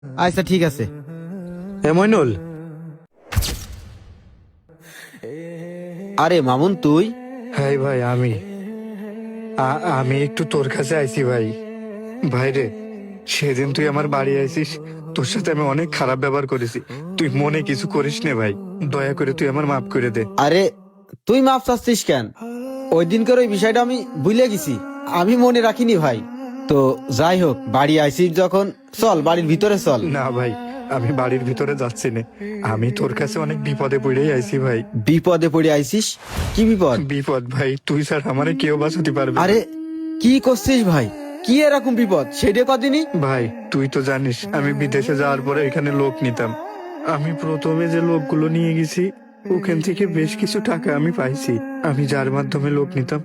আচ্ছা ঠিক আছে। মইনুল, আরে মামুন তুই? হ্যাঁ ভাই আমি আমি একটু তোর কাছে আইছি ভাই। ভাই রে, সেদিন তুই আমার বাড়ি আইছিস, তোর সাথে আমি অনেক খারাপ ব্যবহার করেছি। তুই মনে কিছু করিস নে ভাই, দয়া করে তুই আমার মাফ করে দে। আরে তুই মাপ চাচ্ছিস কেন? ওই দিনকার ওই বিষয়টা আমি ভুলে গেছি, আমি মনে রাখিনি ভাই। তো যাই হোক, বাড়ি আইসিস যখন চল বাড়ির ভিতরে চল। না ভাই, আমি বাড়ির ভিতরে যাচ্ছি না। আমি তোর কাছে অনেক বিপদে পড়েই আইছি ভাই। বিপদে পড়ে আইসিস? কি বিপদ? বিপদ ভাই, তুই স্যার আমারে কেউ বাঁচাতে পারবে না। আরে কি করছিস ভাই? কি এরকম বিপদ সেটা কদিনই? ভাই তুই তো জানিস আমি বিদেশে যাওয়ার পরে এখানে লোক নিতাম। আমি প্রথমে যে লোকগুলো নিয়ে গেছি ওখান থেকে বেশ কিছু টাকা আমি পাইছি। আমি যার মাধ্যমে লোক নিতাম,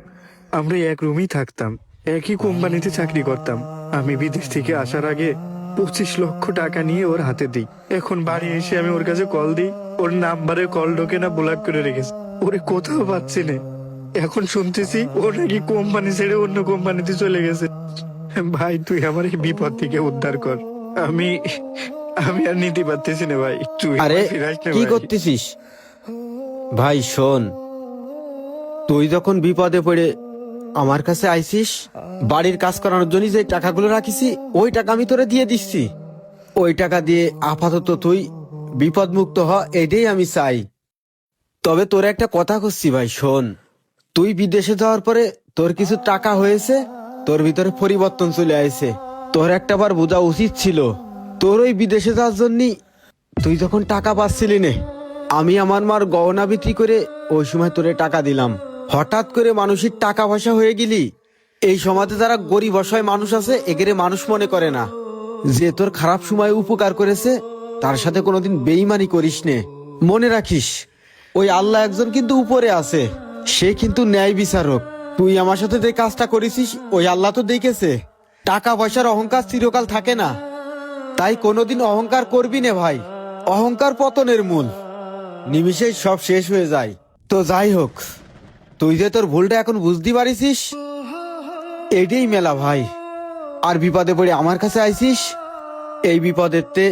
আমরা এক রুমেই থাকতাম, একই কোম্পানিতে চাকরি করতাম। আমি বিদেশ থেকে আসার আগে 25 লক্ষ টাকা নিয়ে ওর হাতে দিই। এখন বাড়ি এসে আমি ওর কাছে কল দিই, ওর নাম্বারে কল ঢোকে না, ব্লক করে রেখেছে। ওরে কোথাও পাচ্ছি না। এখন শুনতেছি ও নাকি কোম্পানি ছেড়ে অন্য কোম্পানিতে চলে গেছে। ভাই তুই আমার এই বিপদ থেকে উদ্ধার কর। আমি আমি আর নিতে পারতেছি না ভাই, তুই আরে আমায় ফিরাস না কি ভাই। করতেছিস? ভাই শোন, তুই যখন বিপদে পড়ে আমার কাছে আইছিস, বাড়ির কাজ করানোর জন্য যে টাকাগুলো রাখিছি ওই টাকা আমি তোরে দিয়ে দিচ্ছি। ওই টাকা দিয়ে আপাতত তুই বিপদ মুক্ত হ, এটাই আমি চাই। তবে তোর একটা কথা করছি ভাই, শোন। তুই বিদেশে যাওয়ার পরে তোর কিছু টাকা হয়েছে, তোর ভিতরে পরিবর্তন চলে আসছে। তোর একটা বার বোঝা উচিত ছিল। তোর ওই বিদেশে যাওয়ার জন্য তুই যখন টাকা পাচ্ছিলি নে, আমি আমার মার গহনা বিক্রি করে ওই সময় তোরে টাকা দিলাম। হঠাৎ করে মানুষের টাকা পয়সা হয়ে গেলি, এই সমাজে যারা গরিব অসহায় মানুষ আছে এগেরে মানুষ মনে করে না। যে তোর খারাপ সময় উপকার করেছে তার সাথে কোনোদিন বেইমানি করিস নে। মনে রাখিস, ওই আল্লাহ একজন কিন্তু উপরে আছে, সে কিন্তু ন্যায় বিচারক। তুই আমার সাথে যে কাজটা করেছিস ওই আল্লাহ তো দেখেছে। টাকা পয়সার অহংকার চিরকাল থাকে না, তাই কোনোদিন অহংকার করবি না ভাই। অহংকার পতনের মূল, নিমিষেই সব শেষ হয়ে যায়। তো যাই হোক, তুই যে তোর ভুলটা এখন বুঝতে পারিস, এটাই মেলা ভাই। আর বিপদে পড়ে আমার কাছে আইছিস, এই বিপদেতে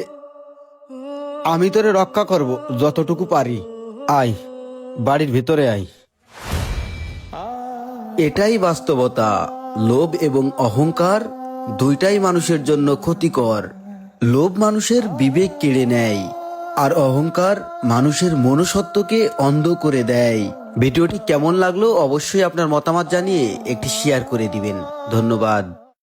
আমি তোরে রক্ষা করব যতটুকু পারি। আয়, বাড়ির ভেতরে আয়। এটাই বাস্তবতা। লোভ এবং অহংকার দুইটাই মানুষের জন্য ক্ষতিকর। লোভ মানুষের বিবেক কেড়ে নেয়, আর অহংকার মানুষের মনুষ্যত্বকে অন্ধ করে দেয়। ভিডিওটি কেমন লাগলো অবশ্যই আপনার মতামত জানিয়ে একটি শেয়ার করে দিবেন। ধন্যবাদ।